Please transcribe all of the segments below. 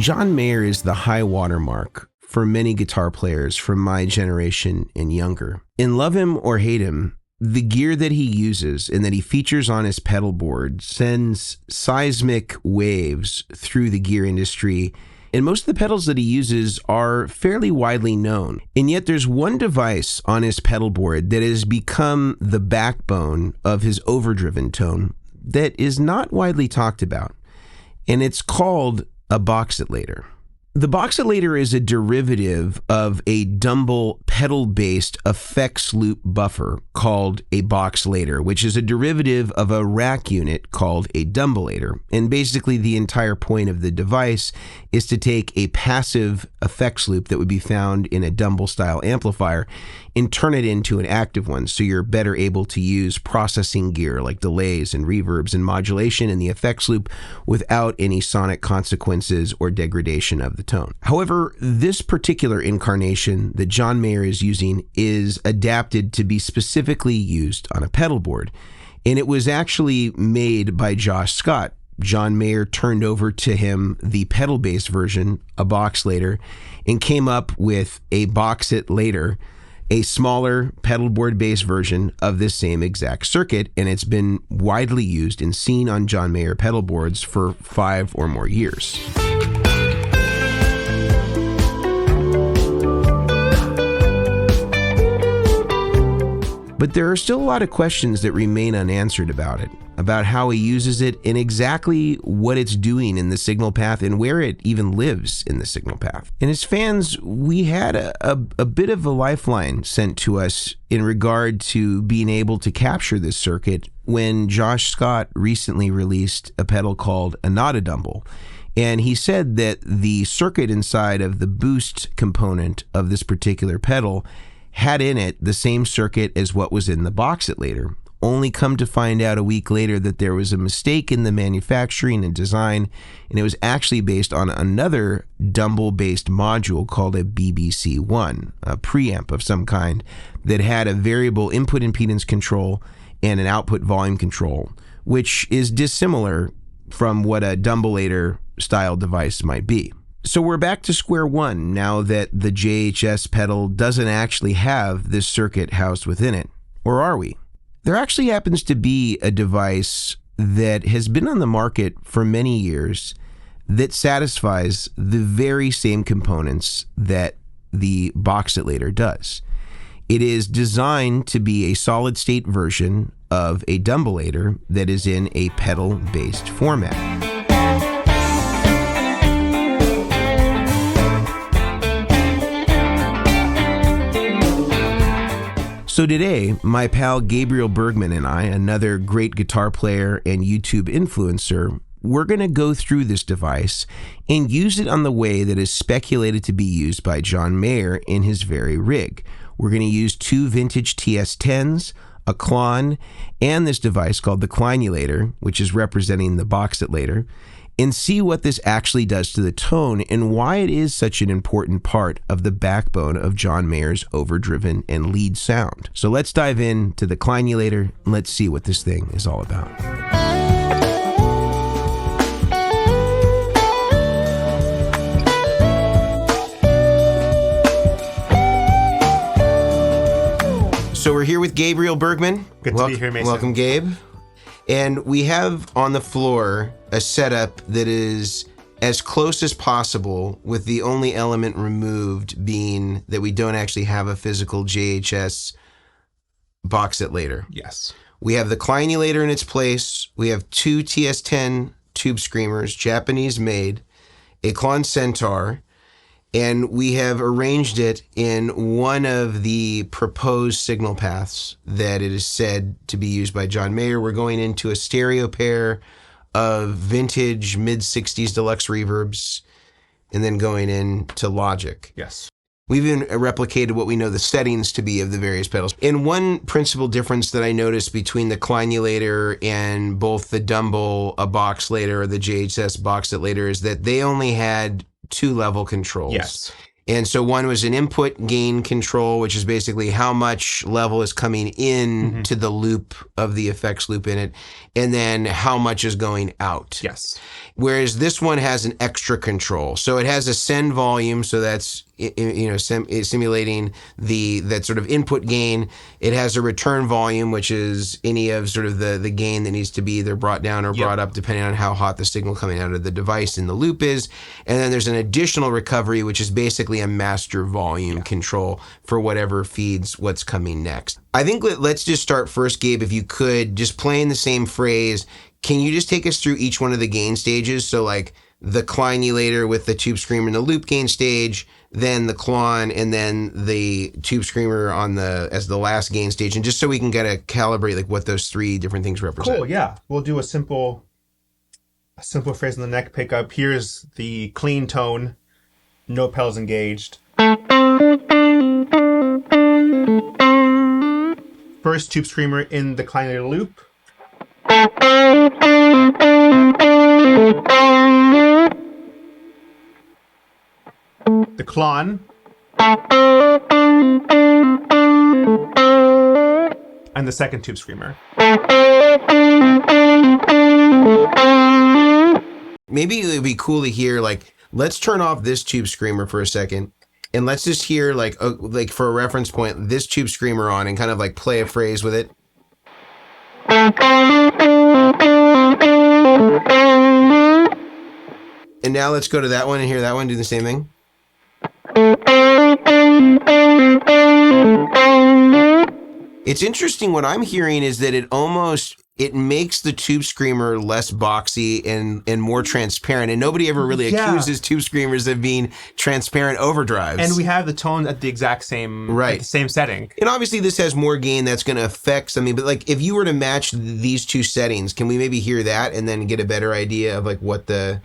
John Mayer is the high watermark for many guitar players from my generation and younger. And love him or hate him, the gear that he uses and that he features on his pedal board sends seismic waves through the gear industry, and most of the pedals that he uses are fairly widely known. And yet there's one device on his pedal board that has become the backbone of his overdriven tone that is not widely talked about, and it's called a box-a-lator. The box-a-lator is a derivative of a Dumble pedal-based effects loop buffer called a box-a-lator, which is a derivative of a rack unit called a Dumble-lator. And basically the entire point of the device is to take a passive effects loop that would be found in a Dumble-style amplifier and turn it into an active one, so you're better able to use processing gear like delays and reverbs and modulation in the effects loop without any sonic consequences or degradation of the tone. However, this particular incarnation that John Mayer is using is adapted to be specifically used on a pedal board, and it was actually made by Josh Scott. John Mayer turned over to him the pedal-based version, a box-lator, and came up with a box-it-lator, a smaller pedalboard-based version of this same exact circuit, and it's been widely used and seen on John Mayer pedal boards for 5 or more years. But there are still a lot of questions that remain unanswered about it, about how he uses it and exactly what it's doing in the signal path and where it even lives in the signal path. And as fans, we had a bit of a lifeline sent to us in regard to being able to capture this circuit when Josh Scott recently released a pedal called a Not a Dumble. And he said that the circuit inside of the boost component of this particular pedal had in it the same circuit as what was in the box-a-lator, only come to find out a week later that there was a mistake in the manufacturing and design, and it was actually based on another Dumble-based module called a BBC1, a preamp of some kind that had a variable input impedance control and an output volume control, which is dissimilar from what a Dumble-lator style device might be. So we're back to square one now that the JHS pedal doesn't actually have this circuit housed within it. Or are we? There actually happens to be a device that has been on the market for many years that satisfies the very same components that the box-a-lator does. It is designed to be a solid-state version of a Dumble-lator that is in a pedal-based format. So today, my pal Gabriel Bergman and I, another great guitar player and YouTube influencer, we're going to go through this device and use it on the way that is speculated to be used by John Mayer in his very rig. We're going to use 2 vintage TS10s, a Klon, and this device called the Kleinulator, which is representing the box-a-lator, and see what this actually does to the tone and why it is such an important part of the backbone of John Mayer's overdriven and lead sound. So let's dive into the Kleinulator and let's see what this thing is all about. So we're here with Gabriel Bergman. Good to be here, Mason. Welcome, Gabe. And we have on the floor a setup that is as close as possible, with the only element removed being that we don't actually have a physical JHS box-a-lator. Yes. We have the Kleinulator in its place. We have 2 TS10 tube screamers, Japanese made, a Klon Centaur, and we have arranged it in one of the proposed signal paths that it is said to be used by John Mayer. We're going into a stereo pair of vintage mid-60s deluxe reverbs and then going into Logic. Yes. We've even replicated what we know the settings to be of the various pedals. And one principal difference that I noticed between the Kleinulator and both the Dumble, a box-lator, or the JHS box-a-lator is that they only had 2-level controls. Yes. And so one was an input gain control, which is basically how much level is coming in to the loop of the effects loop in it, and then how much is going out. Yes. Whereas this one has an extra control. So it has a send volume, so that's simulating that sort of input gain. It has a return volume, which is any of sort of the gain that needs to be either brought down or brought up depending on how hot the signal coming out of the device in the loop is. And then there's an additional recovery, which is basically a master volume control for whatever feeds what's coming next. I think let's just start first, Gabe, if you could, just playing the same phrase. Can you just take us through each one of the gain stages? So like the Kleinulator with the tube screamer in the loop gain stage, then the Klon, and then the tube screamer as the last gain stage, and just so we can kind of calibrate like what those three different things represent. Cool, yeah. We'll do a simple phrase on the neck pickup. Here's the clean tone, no pedals engaged. First tube screamer in the Kleinulator loop. The Klon. And the second tube screamer. Maybe it would be cool to hear, like, let's turn off this tube screamer for a second, and let's just hear, like for a reference point, this tube screamer on, and kind of like play a phrase with it. And now let's go to that one and hear that one do the same thing. It's interesting. What I'm hearing is that it makes the tube screamer less boxy and more transparent. And nobody ever really accuses tube screamers of being transparent overdrives. And we have the tone at the exact same, at the same setting. And obviously this has more gain that's going to affect something. But like if you were to match these two settings, can we maybe hear that and then get a better idea of like what the...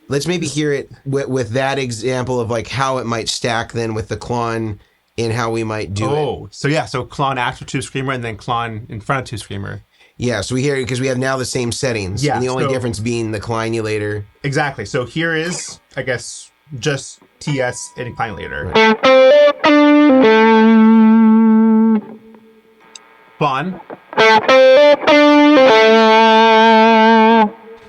Let's maybe hear it with that example of like how it might stack then with the Klon and how we might do it. Oh, so Klon after tube screamer and then Klon in front of tube screamer. Yeah, so we hear it because we have now the same settings. Yeah, and the only difference being the Kleinulator. Exactly. So here is, I guess, just TS and Kleinulator. Klon.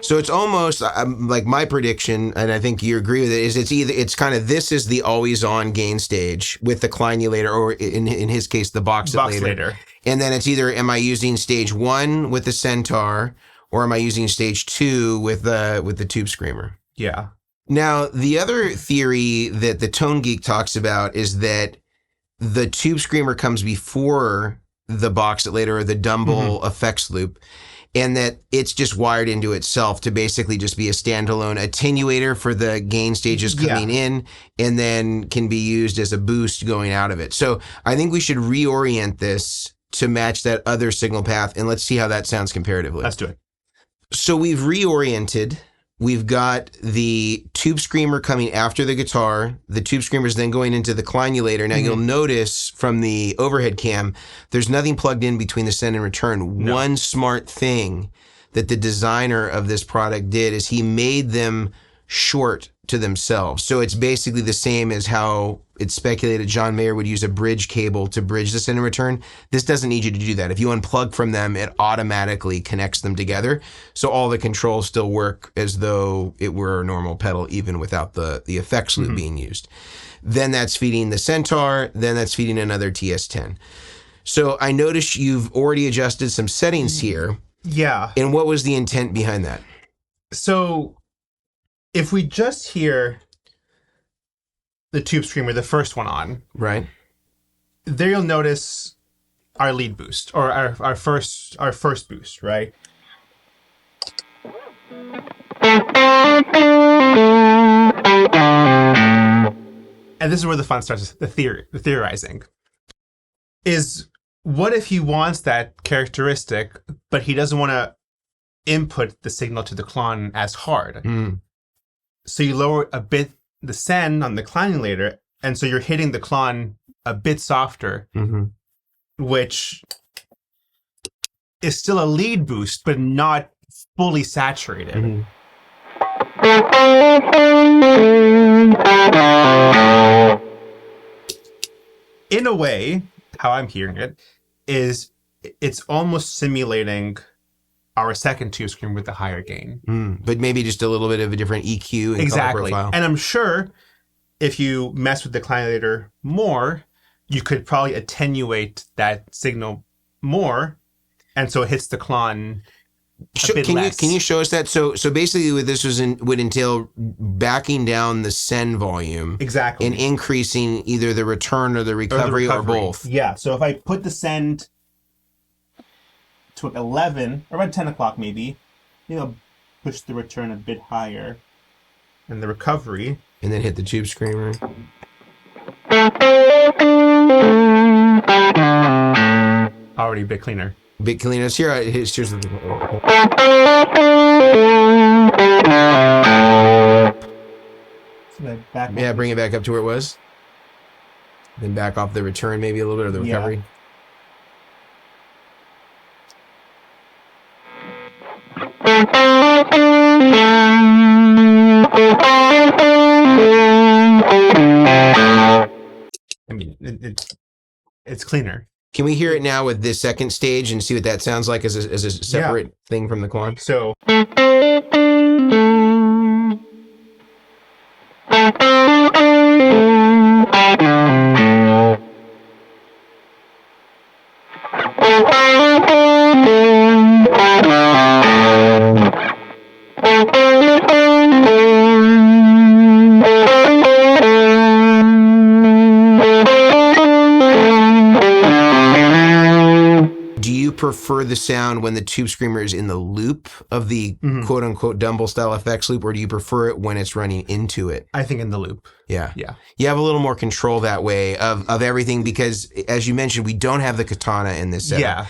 So it's almost like my prediction, and I think you agree with it, is it's kind of this is the always on gain stage with the Kleinulator, or in his case, the box-a-lator. And then it's either am I using stage 1 with the Centaur, or am I using stage 2 with the tube screamer? Yeah. Now, the other theory that the Tone Geek talks about is that the tube screamer comes before the box-a-lator or the Dumble effects loop, and that it's just wired into itself to basically just be a standalone attenuator for the gain stages coming in, and then can be used as a boost going out of it. So I think we should reorient this to match that other signal path, and let's see how that sounds comparatively. Let's do it. So we've reoriented. We've got the tube screamer coming after the guitar. The tube screamer is then going into the Kleinulator. Now, you'll notice from the overhead cam, there's nothing plugged in between the send and return. No. One smart thing that the designer of this product did is he made them short to themselves. So it's basically the same as how it's speculated John Mayer would use a bridge cable to bridge the send and return. This doesn't need you to do that. If you unplug from them, it automatically connects them together. So all the controls still work as though it were a normal pedal, even without the effects loop being used. Then that's feeding the Centaur. Then that's feeding another TS10. So I noticed you've already adjusted some settings here. Yeah. And what was the intent behind that? So if we just hear the tube screamer, the first one on, right, there you'll notice our lead boost, or our first boost, right? And this is where the fun starts, the theorizing. Is what if he wants that characteristic, but he doesn't want to input the signal to the Klon as hard? So you lower a bit the send on the Kleinulator, and so you're hitting the Klon a bit softer. which is still a lead boost, but not fully saturated. Mm-hmm. In a way, how I'm hearing it is it's almost simulating our second tube screamer with the higher gain. But maybe just a little bit of a different EQ and color profile. And I'm sure if you mess with the Kleinulator more, you could probably attenuate that signal more, and so it hits the Klon a bit less. Can you show us that? So basically what this would entail backing down the send volume. Exactly. And increasing either the return or the recovery or both. Yeah, so if I put the send to 11, or about 10 o'clock maybe I'll push the return a bit higher, and the recovery. And then hit the tube screamer. Already a bit cleaner. Bit cleaner. Here's the... Yeah, bring it back up to where it was. Then back off the return maybe a little bit, or the recovery. I mean, it's cleaner. Can we hear it now with this second stage and see what that sounds like as a separate thing from the Klon? So... prefer the sound when the tube screamer is in the loop of the quote unquote Dumble-style effects loop, or do you prefer it when it's running into it? I think in the loop. Yeah. Yeah. You have a little more control that way of everything, because as you mentioned, we don't have the katana in this setup. Yeah.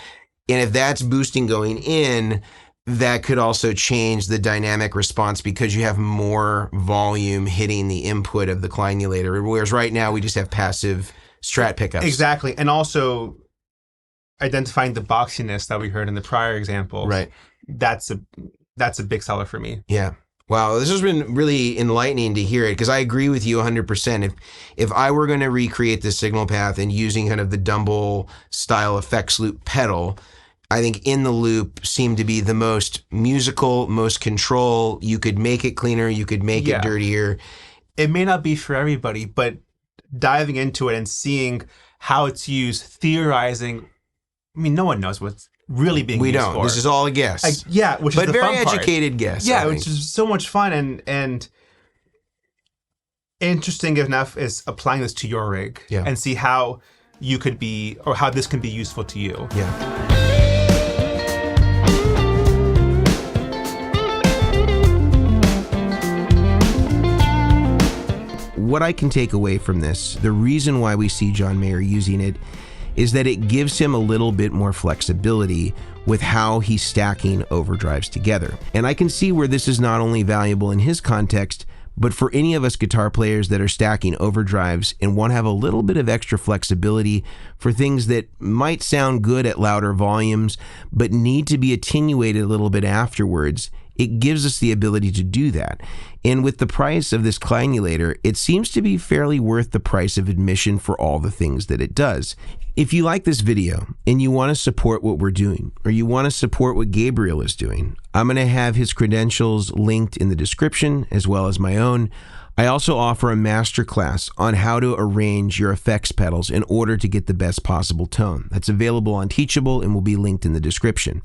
And if that's boosting going in, that could also change the dynamic response because you have more volume hitting the input of the Kleinulator, whereas right now we just have passive Strat pickups. Exactly. And also identifying the boxiness that we heard in the prior example. Right. That's a big seller for me. Yeah. Wow, this has been really enlightening to hear it, because I agree with you 100%. If I were going to recreate this signal path and using kind of the Dumble-style effects loop pedal, I think in the loop seemed to be the most musical, most control. You could make it cleaner, you could make it dirtier. It may not be for everybody, but diving into it and seeing how it's used, theorizing. I mean, no one knows what's really being used for. This is all a guess. Which is the fun part. But very educated guess. Yeah, which is so much fun and interesting enough is applying this to your rig and see how you could be, or how this can be useful to you. Yeah. What I can take away from this, the reason why we see John Mayer using it, is that it gives him a little bit more flexibility with how he's stacking overdrives together. And I can see where this is not only valuable in his context, but for any of us guitar players that are stacking overdrives and want to have a little bit of extra flexibility for things that might sound good at louder volumes, but need to be attenuated a little bit afterwards. It gives us the ability to do that. And with the price of this Kleinulator, it seems to be fairly worth the price of admission for all the things that it does. If you like this video and you want to support what we're doing, or you want to support what Gabriel is doing, I'm going to have his credentials linked in the description as well as my own. I also offer a masterclass on how to arrange your effects pedals in order to get the best possible tone. That's available on Teachable and will be linked in the description.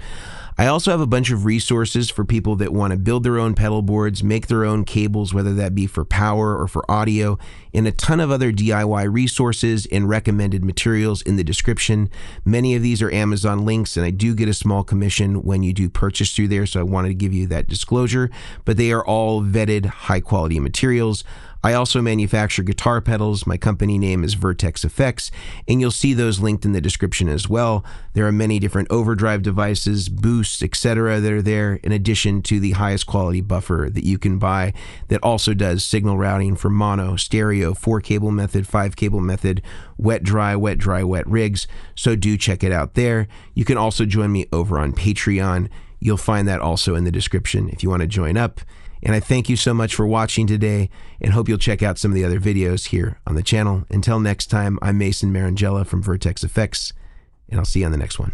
I also have a bunch of resources for people that want to build their own pedal boards, make their own cables, whether that be for power or for audio, and a ton of other DIY resources and recommended materials in the description. Many of these are Amazon links, and I do get a small commission when you do purchase through there, so I wanted to give you that disclosure, but they are all vetted, high-quality materials. I also manufacture guitar pedals. My company name is Vertex Effects, and you'll see those linked in the description as well. There are many different overdrive devices, boosts, etc. that are there, in addition to the highest quality buffer that you can buy that also does signal routing for mono, stereo, 4-cable method, 5-cable method, wet, dry, wet rigs. So do check it out there. You can also join me over on Patreon. You'll find that also in the description if you want to join up. And I thank you so much for watching today, and hope you'll check out some of the other videos here on the channel. Until next time, I'm Mason Marangella from Vertex Effects, and I'll see you on the next one.